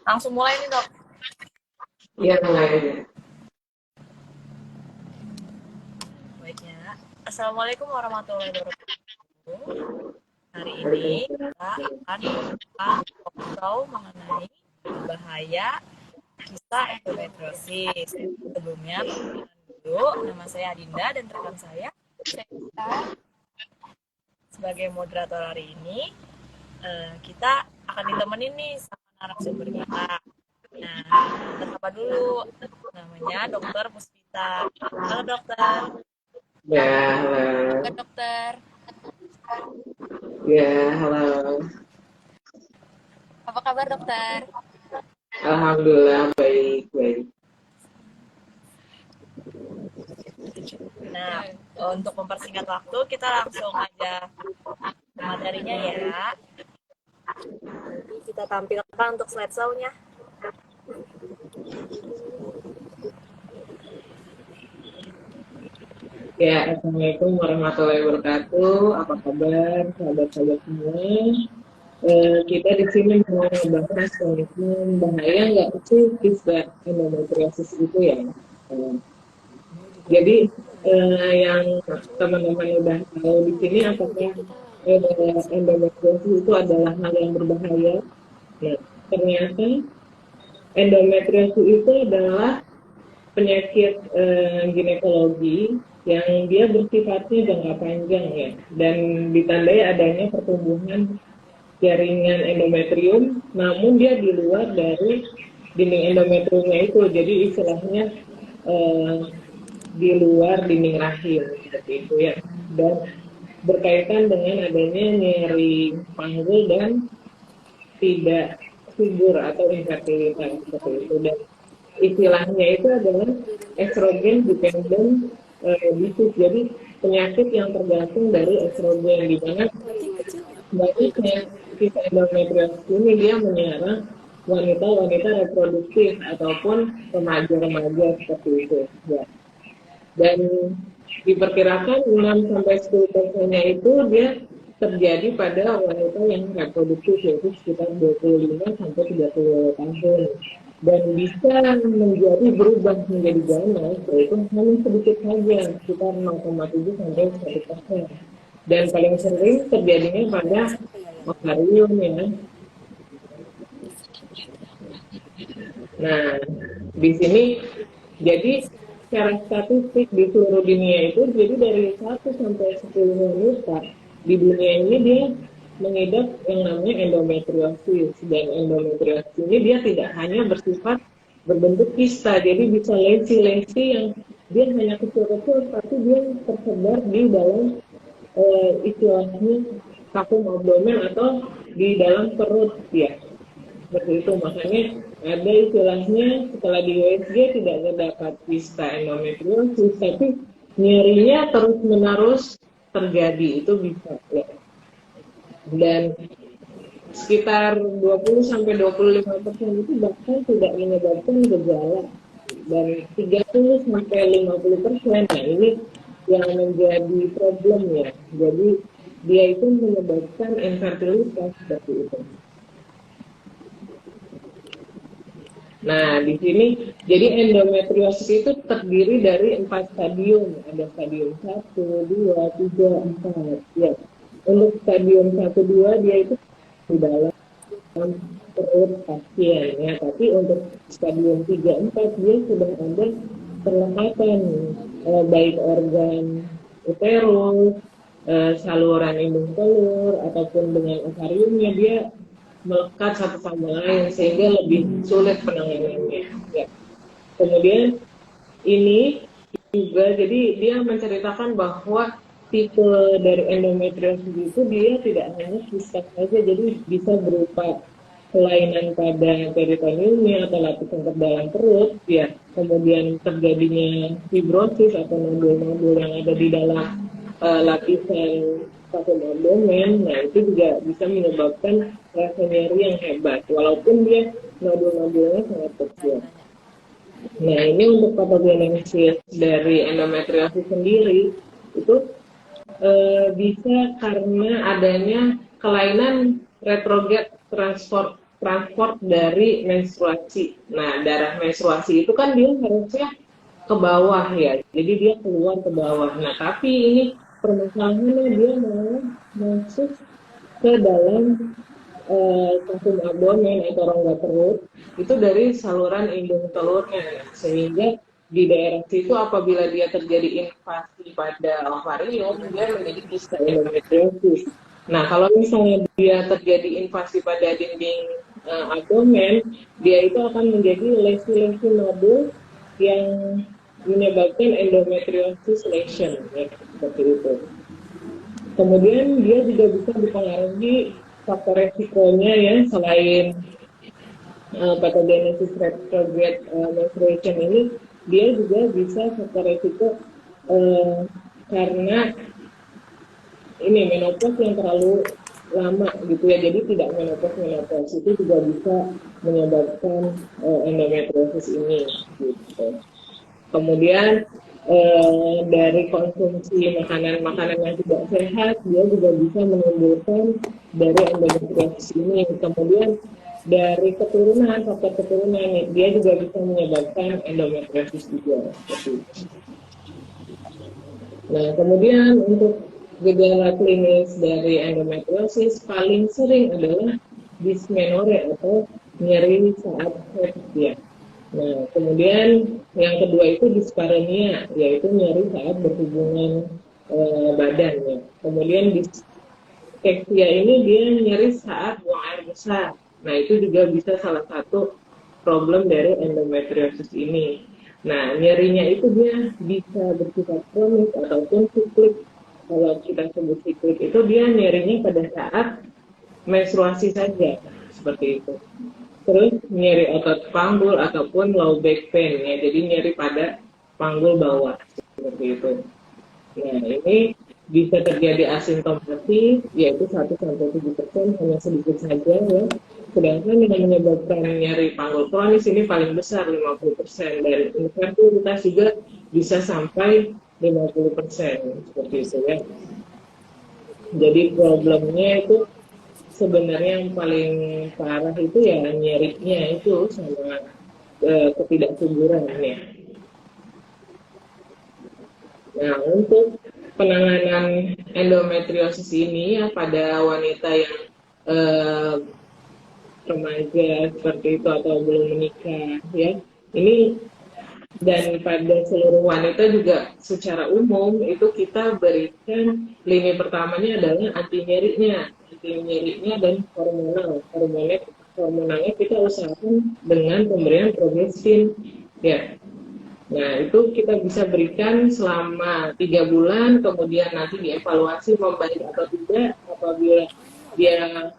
Langsung mulai nih dok. Iya, mulai aja. Baiknya. Assalamualaikum warahmatullahi wabarakatuh. Hari ini Waalaikumsalam. kita akan ngobrol mengenai bahaya kisah endometriosis. Sebelumnya, perkenalkan dulu, nama saya Adinda dan rekan saya sebagai moderator hari ini. Kita akan ditemenin nih sama narasumber kita. Nah, kita sapa dulu. Namanya Dokter Puspita. Halo dokter. Ya, Halo halo. dokter. Ya, halo. Apa kabar dokter? Alhamdulillah baik, baik. Nah, untuk mempersingkat waktu, kita langsung aja ke materinya ya. Kita tampilkan untuk slide show-nya. Ya, Assalamualaikum warahmatullahi wabarakatuh. Apa kabar, sahabat-sahabat semua? Kita di sini mau membahas tentang bahaya nggak sih kisah endometriosis itu ya. Eh, jadi yang teman-teman udah tahu di sini apakah endometriosis itu adalah hal yang berbahaya? Nah, ternyata endometriosis itu adalah penyakit ginekologi yang dia bersifatnya jangka panjang ya, dan ditandai adanya pertumbuhan jaringan endometrium, namun dia di luar dari dinding endometriumnya itu, jadi istilahnya eh, di luar dinding rahim seperti itu ya, dan berkaitan dengan adanya nyeri panggul dan tidak subur atau infertilitas seperti itu, dan istilahnya itu adalah estrogen dependent disease, jadi penyakit yang tergantung dari estrogen, di mana banyaknya kisah endometriosis ini dia menyerang wanita-wanita reproduktif ataupun remaja-remaja seperti itu ya. Dan diperkirakan 6-10%-nya itu dia terjadi pada wanita yang reproduktif, yaitu sekitar 25-30 tahun, dan bisa menjadi berubah menjadi ganas yaitu hanya sedikit saja, sekitar 0,7-1%, dan paling sering terjadinya pada ovarium ya. Nah, di sini jadi secara statistik di seluruh dunia itu, jadi dari 1-10 wanita di dunia ini dia mengidap yang namanya endometriosis, dan endometriosis ini dia tidak hanya bersifat berbentuk kista, jadi bisa lesi-lesi yang dia hanya kecil-kecil tapi dia tersebar di dalam istilahnya vakum abdomen atau di dalam perut ya, seperti itu. Makanya ada istilahnya setelah di USG tidak terdapat kista endometriosis, tapi nyerinya terus menerus terjadi, itu bisa ya. Dan sekitar 20-25% itu bahkan tidak menyebabkan gejala, dan 30-50%, nah ini yang menjadi problem ya. Jadi dia itu menyebabkan infertilitas seperti itu. Nah, di sini jadi endometriosis itu terdiri dari 4 stadium. Ada stadium 1, 2, 3, 4. Ya. Untuk stadium 1, 2 dia itu di dalam perut pasien ya, tapi untuk stadium 3, 4 dia sudah ada perlengkapan baik organ uterus, saluran indung telur ataupun dengan ovariumnya, dia melekat satu sama lain sehingga lebih sulit penanganannya ya. Kemudian ini juga jadi dia menceritakan bahwa tipe dari endometriosis itu dia tidak hanya kista saja, jadi bisa berupa kelainan pada peritoneumnya atau lapisan terdalam perut ya, kemudian terjadinya fibrosis atau nodul-nodul yang ada di dalam lapisan vakum abdomen. Nah, itu juga bisa menyebabkan rasa nyeri yang hebat walaupun dia nodul-nodulnya sangat kecil. Nah, ini untuk patogenesis dari endometriosis sendiri itu bisa karena adanya kelainan retrograde transport dari menstruasi. Nah, darah menstruasi itu kan dia harusnya ke bawah ya, jadi dia keluar ke bawah. Nah, tapi ini permasalahannya dia malah masuk ke dalam kafum abdomen atau rongga perut itu dari saluran indung telurnya, sehingga di daerah situ apabila dia terjadi invasi pada ovarium dia menjadi kista endometriosis. Nah, kalau misalnya dia terjadi invasi pada dinding abdomen, dia itu akan menjadi lesi-lesi nodul yang menyebabkan endometriosis lesion ya, seperti itu. Kemudian dia juga bisa dipengaruhi faktor resikonya ya, selain pathogenesis retrograde menstruation ini, dia juga bisa faktor resiko karena ini menopause yang terlalu lama gitu ya, jadi tidak menopause itu juga bisa menyebabkan endometriosis ini gitu. Kemudian dari konsumsi makanan-makanan yang tidak sehat, dia juga bisa menimbulkan dari endometriosis ini. Kemudian dari keturunan, faktor keturunan, dia juga bisa menyebabkan endometriosis juga. Nah, kemudian untuk gejala klinis dari endometriosis paling sering adalah dysmenorrhea atau nyeri saat haid ya. Nah, kemudian yang kedua itu dispareunia, yaitu nyeri saat berhubungan badan ya. Kemudian dyspepsia ini dia nyeri saat buang air besar. Nah, itu juga bisa salah satu problem dari endometriosis ini. Nah, nyerinya itu dia bisa bersifat kronis ataupun siklik. Kalau kita sebut siklik itu dia nyerinya pada saat menstruasi saja, seperti itu. Terus nyeri otot panggul ataupun low back pain ya, jadi nyeri pada panggul bawah seperti itu. Nah, ini bisa terjadi asimptomatik, yaitu 1-7%, hanya sedikit saja ya. Sedangkan yang menyebabkan nyeri panggul kronis ini paling besar 50%, dan infertilitas juga bisa sampai 50% seperti itu ya. Jadi problemnya itu sebenarnya yang paling parah itu ya nyerinya itu sama ketidaksuburan ya. Nah, untuk penanganan endometriosis ini ya pada wanita yang remaja seperti itu atau belum menikah ya, ini dan pada seluruh wanita juga secara umum itu kita berikan lini pertamanya adalah anti nyerinya dan hormonalnya kita usahakan dengan pemberian progestin ya. Nah, itu kita bisa berikan selama 3 bulan, kemudian nanti dievaluasi membaik atau tidak. Apabila dia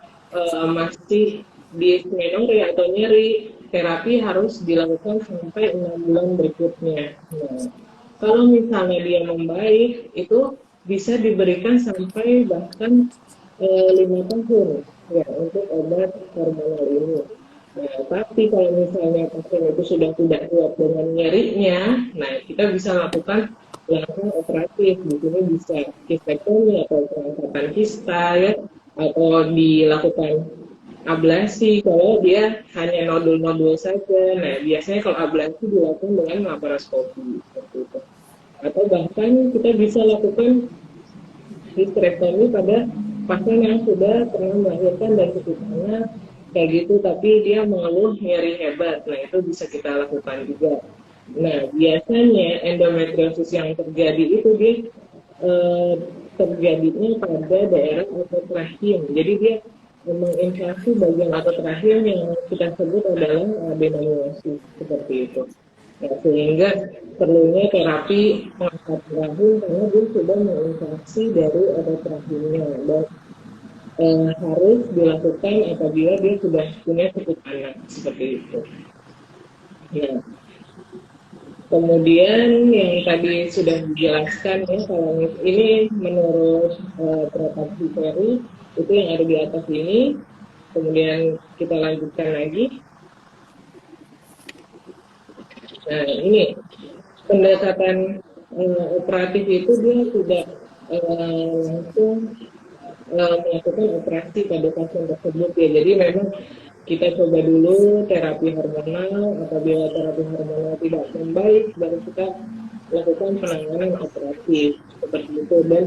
masih dysmenorrhea atau nyeri, terapi harus dilakukan sampai 6 bulan berikutnya. Nah, kalau misalnya dia membaik, itu bisa diberikan sampai bahkan 5 tahun ya untuk obat hormonal ini. Nah, tapi kalau misalnya pasien itu sudah tidak kuat dengan nyerinya, nah kita bisa lakukan langkah operatif. Di sini bisa kistektomi atau pengangkatan kista ya, atau dilakukan ablasi kalau dia hanya nodul-nodul saja. Nah, biasanya kalau ablasi dilakukan dengan laparoskopi seperti itu. Atau bahkan kita bisa lakukan hysterektomi pada pasien yang sudah pernah melahirkan dan cukup anak kayak gitu, tapi dia mengeluh nyeri hebat. Nah, itu bisa kita lakukan juga. Nah, biasanya endometriosis yang terjadi itu dia terjadinya pada daerah otot rahim. Jadi dia menginflasi bagian otot rahim yang kita sebut adalah adenomyosis seperti itu. Nah, sehingga perlunya terapi pengangkat rahim karena dia sudah menginflasi dari otot rahimnya, dan harus dilakukan apabila dia sudah punya cukup anak seperti itu. Ya. Kemudian yang tadi sudah dijelaskan ya, kalau ini menurut Protapsi Ferry itu yang ada di atas ini. Kemudian kita lanjutkan lagi. Nah, ini pendekatan operatif itu dia tidak langsung melakukan operasi pada pasien tersebut ya. Jadi memang kita coba dulu terapi hormonal. Apabila terapi hormonal tidak membaik, baru kita lakukan penanganan operatif seperti itu. Dan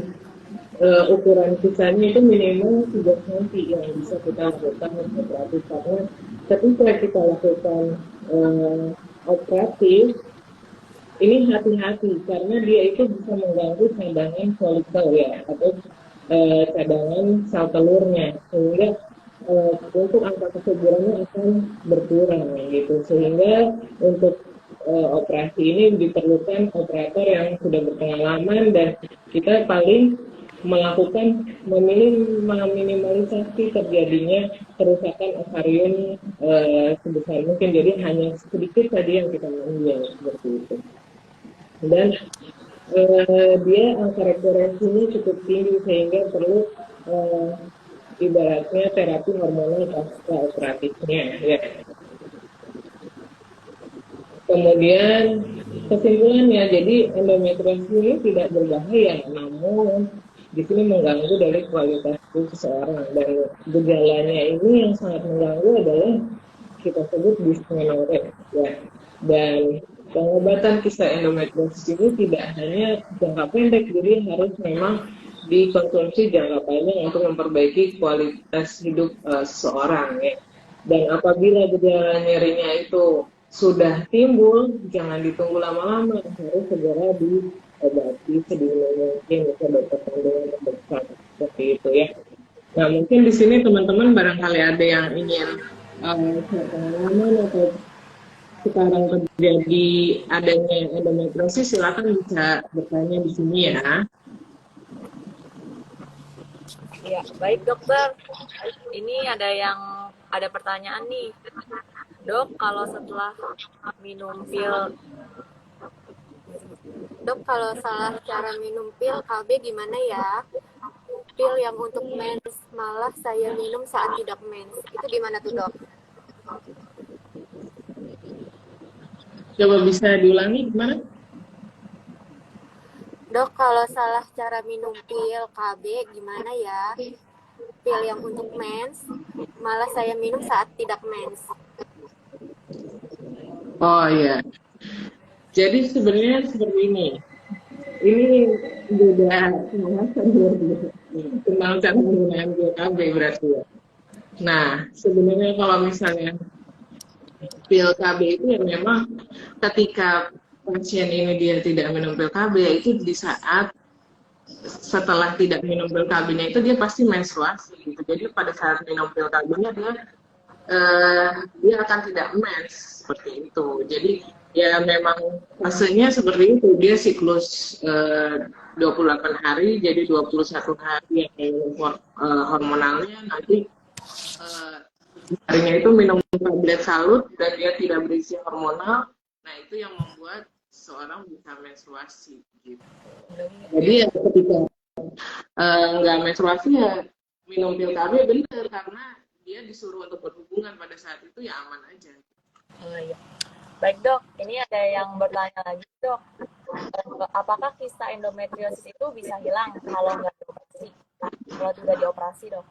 ukuran sisanya itu minimal 3 cm yang bisa kita lakukan operatif, karena ketika kita lakukan operatif ini hati-hati karena dia itu bisa mengganggu cadangan folikel ya, atau cadangan sel telurnya, sehingga untuk angka kesuburannya akan berkurang gitu. Sehingga untuk operasi ini diperlukan operator yang sudah berpengalaman, dan kita paling melakukan meminimalisasi terjadinya kerusakan ovarium sebesar mungkin. Jadi hanya sedikit tadi yang kita ambil seperti itu. Dan dia angka rekurrensinya cukup tinggi sehingga perlu ibaratnya terapi hormonal pasca operatifnya ya. Kemudian kesimpulannya, jadi endometriosis ini tidak berbahaya, namun di sini mengganggu dari kualitas hidup seseorang, dan gejalanya ini yang sangat mengganggu adalah kita sebut dysmenorrhea ya. Dan pengobatan kista endometriosis ini tidak hanya jangka pendek, jadi harus memang dikonsumsi jangka panjang untuk memperbaiki kualitas hidup seseorang ya. Dan apabila gejala nyerinya itu sudah timbul, jangan ditunggu lama-lama, harus segera diobati sedini mungkin ke dokter kandungan terdekat seperti itu ya. Nah, mungkin di sini teman-teman barangkali ada yang ingin pengalaman atau sekarang terjadi adanya endometriosis, silakan bisa bertanya di sini ya. Ya, baik dokter. Ini ada pertanyaan nih. Dok, kalau setelah minum pil Dok, kalau salah cara minum pil KB gimana ya? Pil yang untuk mens malah saya minum saat tidak mens. Itu gimana tuh, Dok? Coba bisa diulangi gimana? Dok, kalau salah cara minum pil KB gimana ya? Pil yang untuk mens malah saya minum saat tidak mens. Oh iya. Jadi sebenarnya seperti ini. Ini beda tentang cara penggunaan pil KB berarti ya. Nah, sebenarnya kalau misalnya pil KB itu ya memang ketika pasien ini dia tidak minum pil KB, ya itu di saat setelah tidak minum pil KB-nya itu dia pasti menstruasi gitu. Jadi pada saat minum pil KB-nya dia akan tidak mens seperti itu. Jadi ya memang fasenya seperti itu, dia siklus 28 hari, jadi 21 hari yang hormonalnya, nanti harinya itu minum tablet salut dan dia tidak berisi hormonal. Nah, itu yang membuat seorang bisa menstruasi gitu. Jadi ya ketika nggak menstruasi ya minum pil KB bener, karena dia disuruh untuk berhubungan pada saat itu ya aman aja. Oh iya. Baik dok, ini ada yang bertanya lagi dok. Apakah kista endometriosis itu bisa hilang kalau nggak dioperasi? Kalau tidak dioperasi dok?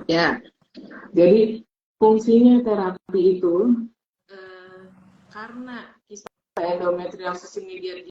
Ya, jadi fungsinya terapi itu karena kista endometriosis ini dia